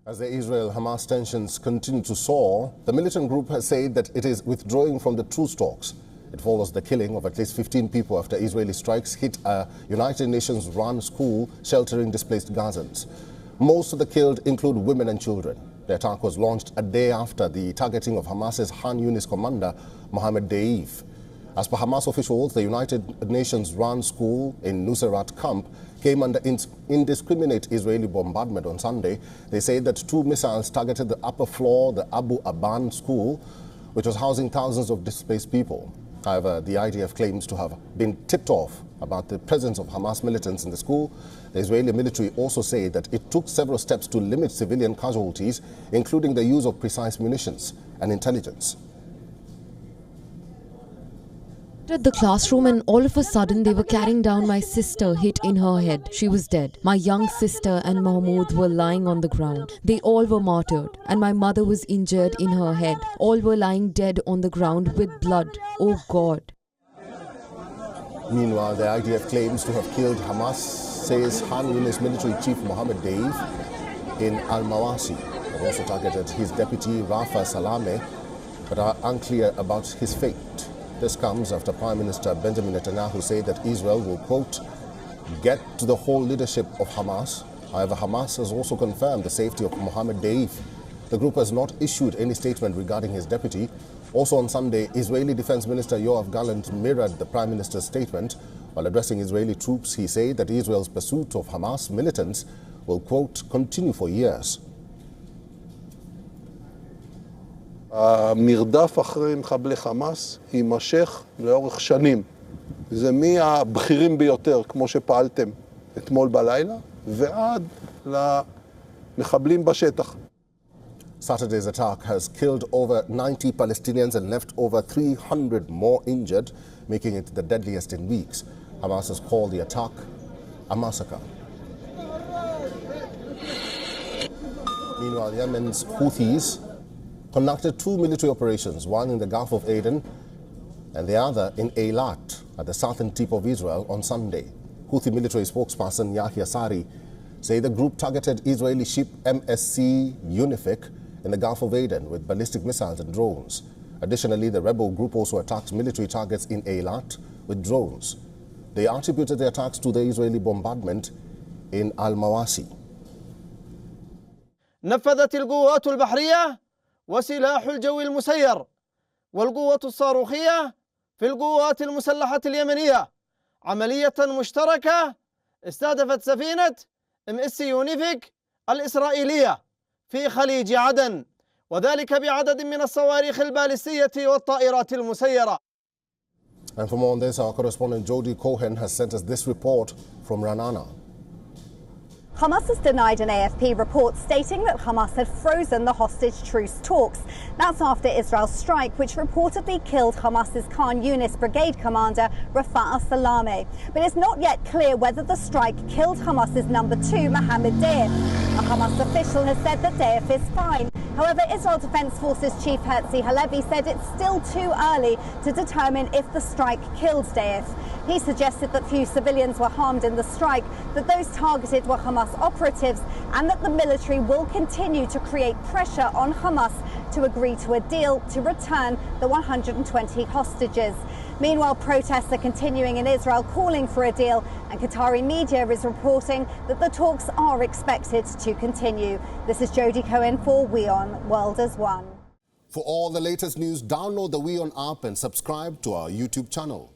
As the Israel-Hamas tensions continue to soar, the militant group has said that it is withdrawing from the truce talks. It follows the killing of at least 15 people after Israeli strikes hit a United Nations-run school sheltering displaced Gazans. Most of the killed include women and children. The attack was launched a day after the targeting of Hamas's Khan Yunis commander, Mohammed Deif. As per Hamas officials, the United Nations-run school in Nuseirat camp came under indiscriminate Israeli bombardment on Sunday. They say that 2 missiles targeted the upper floor, the Abu Aban school, which was housing thousands of displaced people. However, the IDF claims to have been tipped off about the presence of Hamas militants in the school. The Israeli military also say that it took several steps to limit civilian casualties, including the use of precise munitions and intelligence. At the classroom, and all of a sudden they were carrying down my sister, hit in her head. She was dead. My young sister and Mahmoud were lying on the ground. They all were martyred, and my mother was injured in her head. All were lying dead on the ground with blood. Oh God. Meanwhile, the IDF claims to have killed Hamas, says Khan Yunis military chief Mohammed Deif in Al-Mawasi. It also targeted his deputy Rafa Salame, but are unclear about his fate. This comes after Prime Minister Benjamin Netanyahu said that Israel will, quote, get to the whole leadership of Hamas. However, Hamas has also confirmed the safety of Mohammed Deif. The group has not issued any statement regarding his deputy. Also on Sunday, Israeli Defense Minister Yoav Gallant mirrored the Prime Minister's statement. While addressing Israeli troops, he said that Israel's pursuit of Hamas militants will, quote, continue for years. המרדף אחרי מחבלי חמאס יימשך לאורך שנים. זה מהבכירים ביותר, כמו שפעלתם אתמול בלילה, ועד למחבלים בשטח. Saturday's attack has killed over 90 Palestinians and left over 300 more injured, making it the deadliest in weeks. Hamas has called the attack a massacre. Meanwhile, Yemen's Houthis conducted 2 military operations, one in the Gulf of Aden and the other in Eilat at the southern tip of Israel on Sunday. Houthi military spokesperson Yahya Sari say the group targeted Israeli ship MSC Unific in the Gulf of Aden with ballistic missiles and drones. Additionally, the rebel group also attacked military targets in Eilat with drones. They attributed the attacks to the Israeli bombardment in Al-Mawasi. نفذت القوات البحرية وسلاح الجو المسير والقوة الصاروخية في القوات المسلحة اليمنية عملية مشتركة استهدفت سفينة MSC يونيفيك الإسرائيلية في خليج عدن، وذلك بعدد من الصواريخ البالستية والطائرات المسيرة. And for more on this, our correspondent Jody Cohen has sent us this report from Ranana. Hamas has denied an AFP report stating that Hamas had frozen the hostage truce talks. That's after Israel's strike, which reportedly killed Hamas's Khan Yunis brigade commander Rafa Salame. But it's not yet clear whether the strike killed Hamas's number 2, Mohammed Deif. A Hamas official has said that Deif is fine. However, Israel Defense Forces Chief Herzi Halevi said it's still too early to determine if the strike killed Deif. He suggested that few civilians were harmed in the strike, that those targeted were Hamas operatives, and that the military will continue to create pressure on Hamas to agree to a deal to return the 120 hostages. Meanwhile, protests are continuing in Israel calling for a deal, and Qatari media is reporting that the talks are expected to continue. This is Jody Cohen for WION World as One. For all the latest news, download the WION app and subscribe to our YouTube channel.